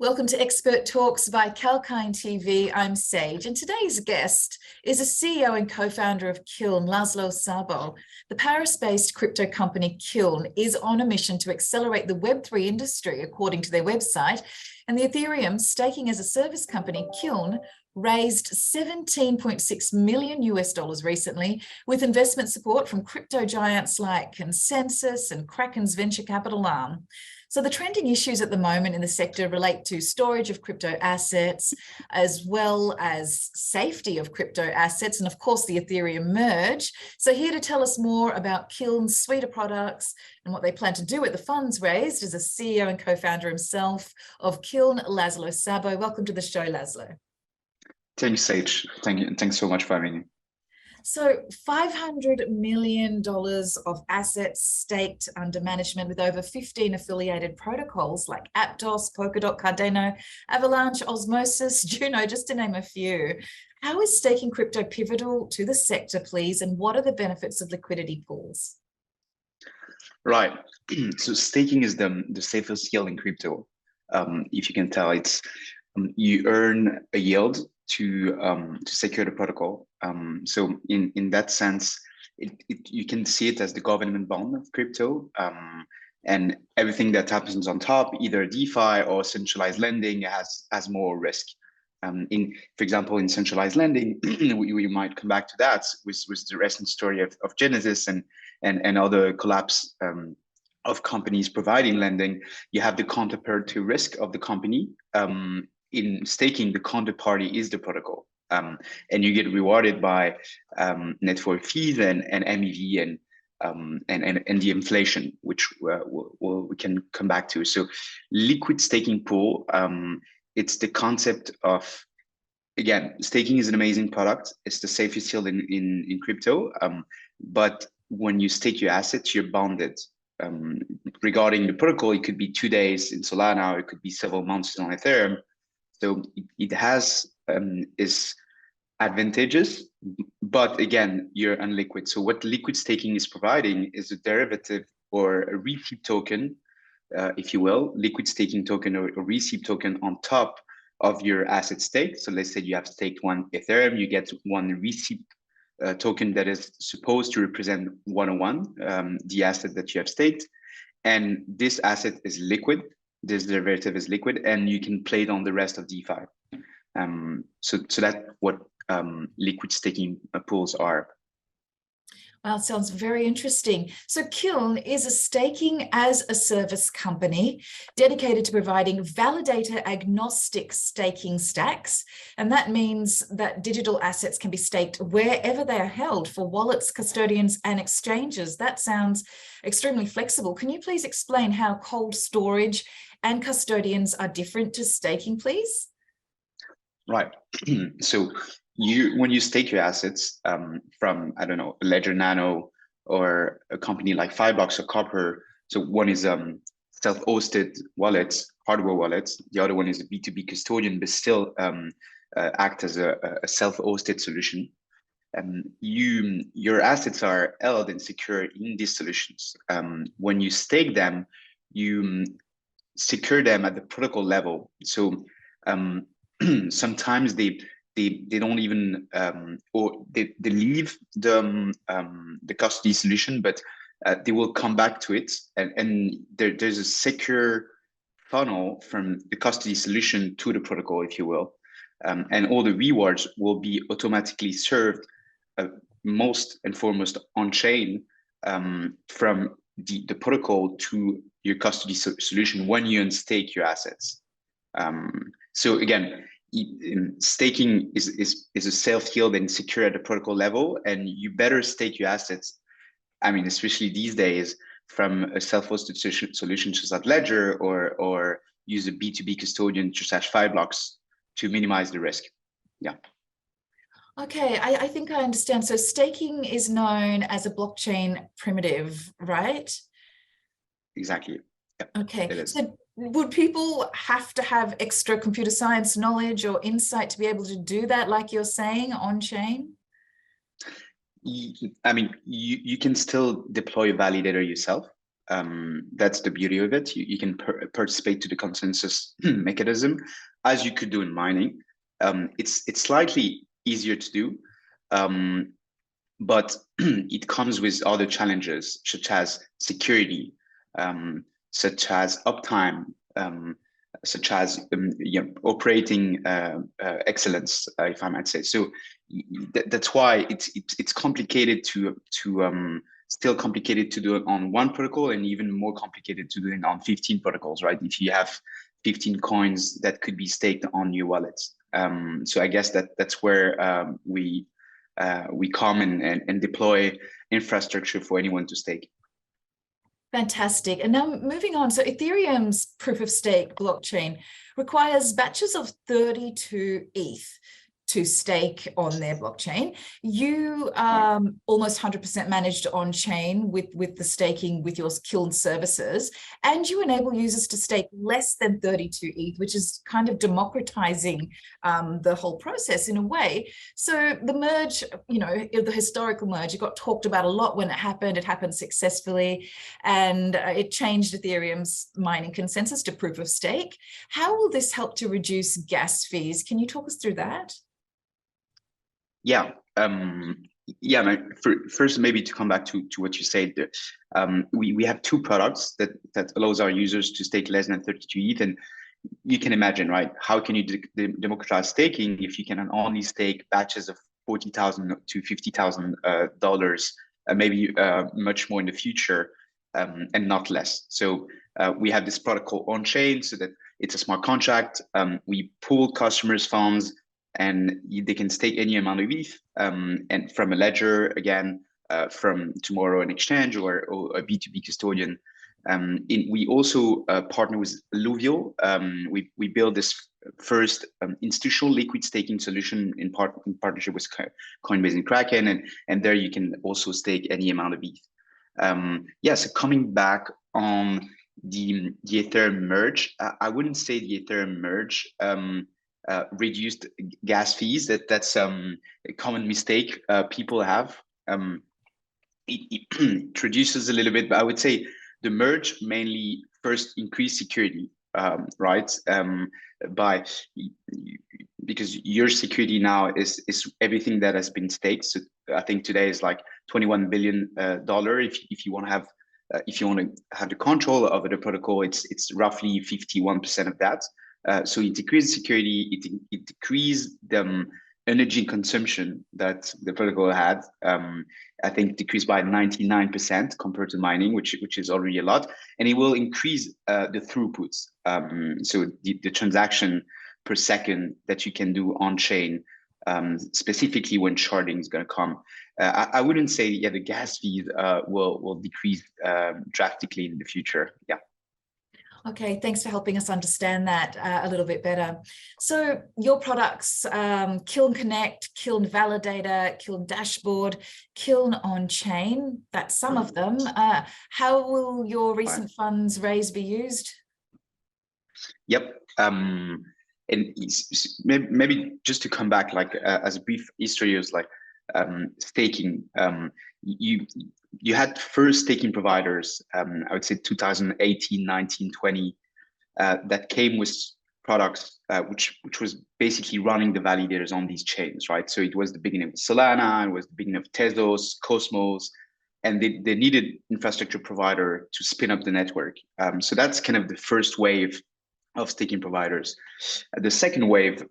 Welcome to Expert Talks by KILN TV. I'm Sage, and today's guest is a CEO and co-founder of KILN, Laszlo Szabo. The Paris-based crypto company KILN is on a mission to accelerate the Web3 industry, according to their website. And the Ethereum staking as a service company, KILN, raised $17.6 million recently, with investment support from crypto giants like Consensus and Kraken's venture capital arm. So the trending issues at the moment in the sector relate to storage of crypto assets, as well as safety of crypto assets, and of course the Ethereum merge. So here to tell us more about KILN's suite of products and what they plan to do with the funds raised is a CEO and co-founder himself of KILN, Laszlo Szabo. Welcome to the show, Laszlo. Thank you, Sage. Thank you. Thanks so much for having me. So $500 million of assets staked under management with over 15 affiliated protocols like Aptos, Polkadot, Cardano, Avalanche, Osmosis, Juno, just to name a few. How is staking crypto pivotal to the sector, please? And what are the benefits of liquidity pools? Right. So staking is the safest yield in crypto. If you can tell, it's you earn a yield to secure the protocol. So in that sense, you can see it as the government bond of crypto, and everything that happens on top, either DeFi or centralized lending, has more risk. For example, in centralized lending, we might come back to that with the recent story of Genesis and other collapse of companies providing lending. You have the counterparty risk of the company. In staking, the counterparty is the protocol, and you get rewarded by network fees and MEV and the inflation, which we can come back to. So, liquid staking pool. It's the concept of, again, staking is an amazing product. It's the safest yield in crypto. But when you stake your assets, you're bounded. Regarding the protocol, it could be 2 days in Solana, or it could be several months on Ethereum. So it has is advantageous, but again, you're unliquid. So what liquid staking is providing is a derivative or a receipt token, if you will, liquid staking token or a receipt token on top of your asset stake. So let's say you have staked one Ethereum, you get one receipt token that is supposed to represent 101, the asset that you have staked. And this asset is liquid. This derivative is liquid, and you can play it on the rest of DeFi. So that's what liquid staking pools are. Well, it sounds very interesting. So KILN is a staking as a service company dedicated to providing validator agnostic staking stacks. And that means that digital assets can be staked wherever they are held for wallets, custodians, and exchanges. That sounds extremely flexible. Can you please explain how cold storage and custodians are different to staking, please? Right. So when you stake your assets from, I don't know, Ledger Nano or a company like Fireblocks or Copper. So one is self-hosted wallets, hardware wallets. The other one is a B2B custodian, but still act as a self-hosted solution. Your assets are held and secure in these solutions. When you stake them, you secure them at the protocol level. So sometimes they don't even or they leave the custody solution, but they will come back to it, and there's a secure funnel from the custody solution to the protocol, if you will, and all the rewards will be automatically served most and foremost on chain from the protocol to your custody solution when you unstake your assets. So again, staking is a self-yield and secure at the protocol level, and you better stake your assets. I mean, especially these days, from a self-hosted solution such as Ledger, or use a B2B custodian such as Fireblocks to minimize the risk. Yeah. Okay, I think I understand. So staking is known as a blockchain primitive, right? Exactly. Yep. Okay, so would people have to have extra computer science knowledge or insight to be able to do that, like you're saying, on chain? I mean, you can still deploy a validator yourself. That's the beauty of it. You can participate to the consensus mechanism as you could do in mining. It's slightly easier to do, but it comes with other challenges such as security, such as uptime, such as operating excellence, if I might say. So that's why it's complicated to still complicated to do it on one protocol, and even more complicated to do it on 15 protocols, right? If you have 15 coins that could be staked on your wallets. So I guess that's where we come and deploy infrastructure for anyone to stake. Fantastic. And now moving on. So Ethereum's proof of stake blockchain requires batches of 32 ETH to stake on their blockchain. You almost 100% managed on chain with the staking with your KILN services, and you enable users to stake less than 32 ETH, which is kind of democratizing the whole process in a way. So the merge, the historical merge, it got talked about a lot when it happened successfully, and it changed Ethereum's mining consensus to proof of stake. How will this help to reduce gas fees? Can you talk us through that? Yeah. First, maybe to come back to what you said, we have two products that allows our users to stake less than 32 ETH, and you can imagine, right? How can you democratize staking if you can only stake batches of $40,000 to $50,000, maybe much more in the future, and not less. So we have this protocol on chain, so that it's a smart contract. We pool customers' funds, and they can stake any amount of ETH, and from a ledger, again, from tomorrow an exchange or a B2B custodian. We also partner with Alluvial. We built this first institutional liquid staking solution in partnership with Coinbase and Kraken, and there you can also stake any amount of ETH. So coming back on the Ethereum merge, I wouldn't say the Ethereum merge reduced gas fees. That's a common mistake people have. It introduces a little bit, but I would say the merge mainly first increased security, right? Because your security now is everything that has been staked. So I think today is like $21 billion. If you want to have the control over the protocol, it's roughly 51% of that. So it decreases security, it decreased the energy consumption that the protocol had. I think decreased by 99% compared to mining, which is already a lot, and it will increase the throughputs. So the transaction per second that you can do on chain, specifically when sharding is going to come. I wouldn't say the gas fees will decrease drastically in the future. Yeah. Okay, thanks for helping us understand that a little bit better. So your products, KILN Connect, KILN Validator, KILN Dashboard, KILN On Chain, that's some of them. How will your recent funds raised be used? Yep. And maybe just to come back, like as a brief history, is like staking. You had first staking providers, I would say 2018, 19, 20, that came with products which was basically running the validators on these chains, right? So it was the beginning of Solana, it was the beginning of Tezos, Cosmos, and they needed infrastructure provider to spin up the network. So that's kind of the first wave of staking providers. The second wave,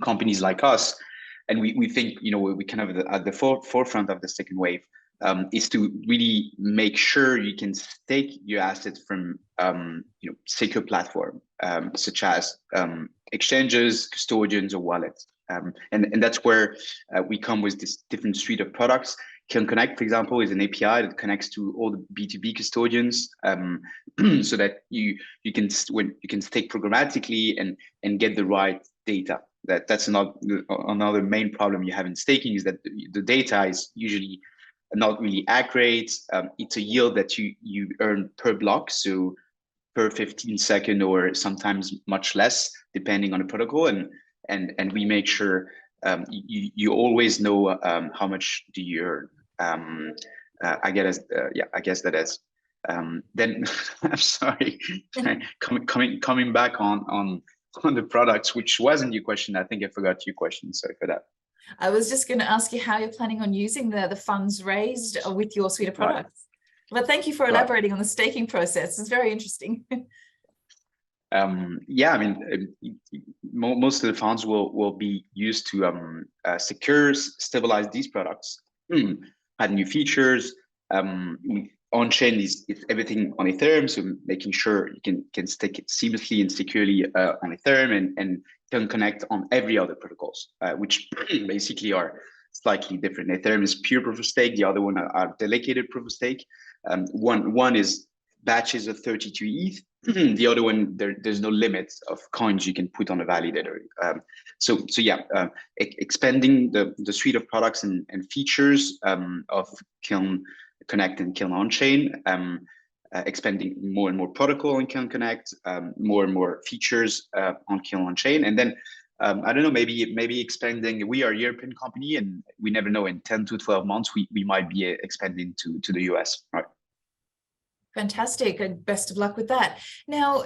companies like us, and we think, we kind of at the forefront of the second wave, is to really make sure you can stake your assets from secure platform, such as exchanges, custodians, or wallets. And that's where we come with this different suite of products. KILN Connect, for example, is an API that connects to all the B2B custodians, so that you can stake programmatically and get the right data. That's another main problem you have in staking, is that the data is usually not really accurate. It's a yield that you earn per block, so per 15 second, or sometimes much less, depending on the protocol. And we make sure you always know how much do you earn. I guess that is. Then I'm sorry, coming back on the products, which wasn't your question. I think I forgot your question. Sorry for that. I was just going to ask you how you're planning on using the funds raised with your suite of products. Right. But thank you for elaborating on the staking process. It's very interesting. Yeah, I mean, most of the funds will be used to secure, stabilize these products, add new features. On-chain is everything on Ethereum, so making sure you can stake it seamlessly and securely on Ethereum and can connect on every other protocols, which basically are slightly different. Ethereum is pure proof of stake. The other one are delegated proof of stake. One is batches of 32 ETH. The other one, there's no limit of coins you can put on a validator. So yeah, expanding the suite of products and features of KILN Connect and KILN On-Chain, expanding more and more protocol on KILN Connect, more and more features on KILN On-Chain, and then I don't know, maybe expanding. We are a European company, and we never know. In 10 to 12 months, we might be expanding to the US, right? Fantastic, and best of luck with that. Now,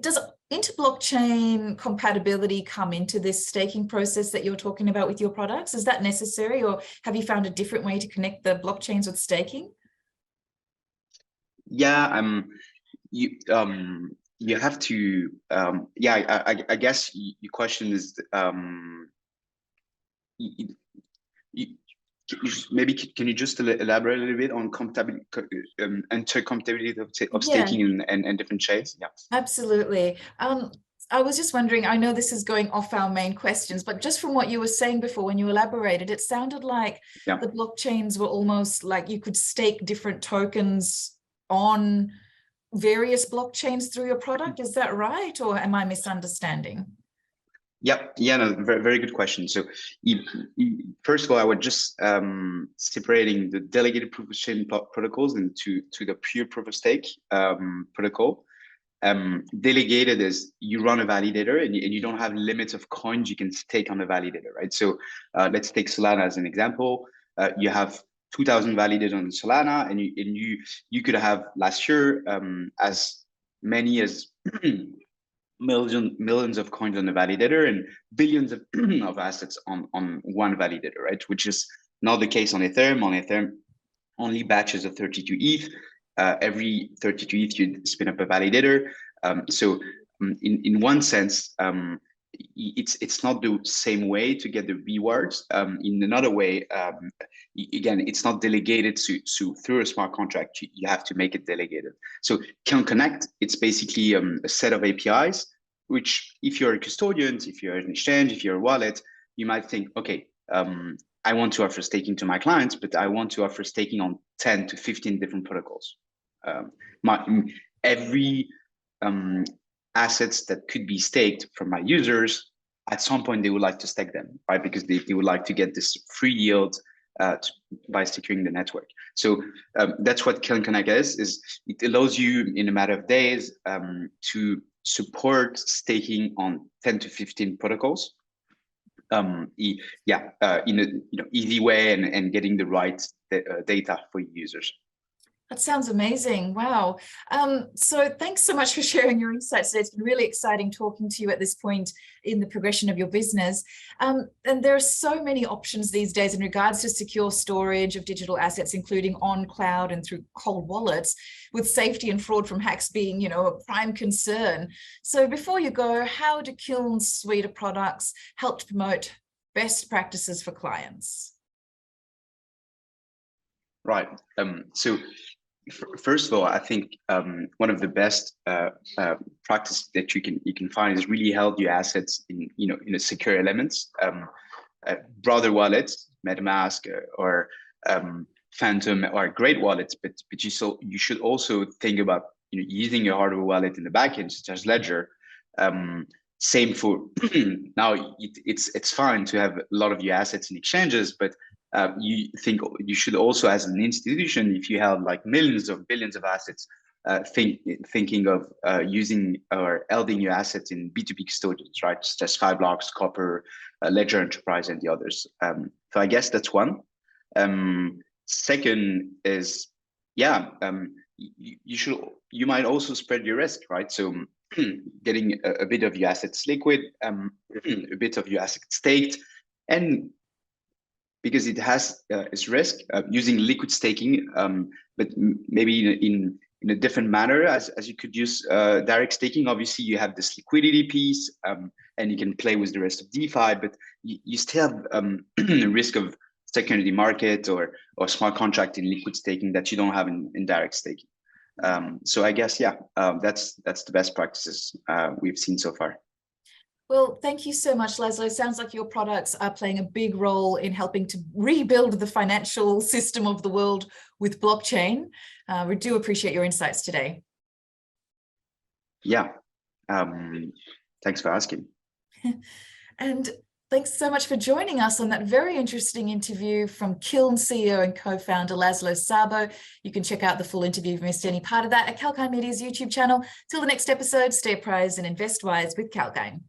does inter-blockchain compatibility come into this staking process that you're talking about with your products? Is that necessary, or have you found a different way to connect the blockchains with staking? Yeah, you have to, yeah, I guess your question is, maybe can you just elaborate a little bit on intercompatibility of staking and different chains? Yeah, absolutely. I was just wondering, I know this is going off our main questions, but just from what you were saying before, when you elaborated, it sounded like the blockchains were almost like you could stake different tokens on various blockchains through your product. Is that right? Or am I misunderstanding? Yep. Yeah, no, very, very good question. So first of all, I would just separating the delegated proof of stake protocols into the pure proof of stake protocol. Delegated is you run a validator and you don't have limits of coins you can stake on the validator, right? So let's take Solana as an example. You have 2,000 validated on Solana, and you could have last year as many as millions of coins on the validator and billions of assets on one validator, right? Which is not the case on Ethereum. On Ethereum, only batches of 32 ETH. Every 32 ETH, you spin up a validator. So in one sense, it's not the same way to get the rewards. In another way, again, it's not delegated so through a smart contract. You have to make it delegated. So KILN Connect, it's basically a set of APIs, which if you're a custodian, if you're an exchange, if you're a wallet, you might think, okay, I want to offer staking to my clients, but I want to offer staking on 10 to 15 different protocols. Every assets that could be staked from my users, at some point they would like to stake them, right? Because they would like to get this free yield by securing the network. So that's what KILN Connect is it allows you in a matter of days to support staking on 10 to 15 protocols. In a easy way and getting the right data for users. That sounds amazing. Wow. So thanks so much for sharing your insights today. It's been really exciting talking to you at this point in the progression of your business. And there are so many options these days in regards to secure storage of digital assets, including on cloud and through cold wallets, with safety and fraud from hacks being, a prime concern. So before you go, how do KILN's suite of products help to promote best practices for clients? Right. So first of all, I think one of the best practices that you can find is really held your assets in a secure elements. Brother wallets, MetaMask or Phantom are great wallets, but you should also think about using your hardware wallet in the backend, such as Ledger. Same for now. It's fine to have a lot of your assets in exchanges, but you should also, as an institution, if you have like millions of billions of assets, thinking of using or holding your assets in B2B custodians, right? Such as Fireblocks, Copper, Ledger Enterprise, and the others. So I guess that's one. Second is, you might also spread your risk, right? So getting a bit of your assets liquid, a bit of your assets staked, and because it has its risk, using liquid staking, but maybe in a different manner as you could use direct staking. Obviously, you have this liquidity piece, and you can play with the rest of DeFi, but you still have risk of secondary market or smart contract in liquid staking that you don't have in direct staking. So I guess, yeah, that's the best practices we've seen so far. Well, thank you so much, Laszlo. Sounds like your products are playing a big role in helping to rebuild the financial system of the world with blockchain. We do appreciate your insights today. Yeah, thanks for asking. And thanks so much for joining us on that very interesting interview from KILN CEO and co-founder Laszlo Szabo. You can check out the full interview if you missed any part of that at KALKINE Media's YouTube channel. Till the next episode, stay apprised and invest wise with KALKINE.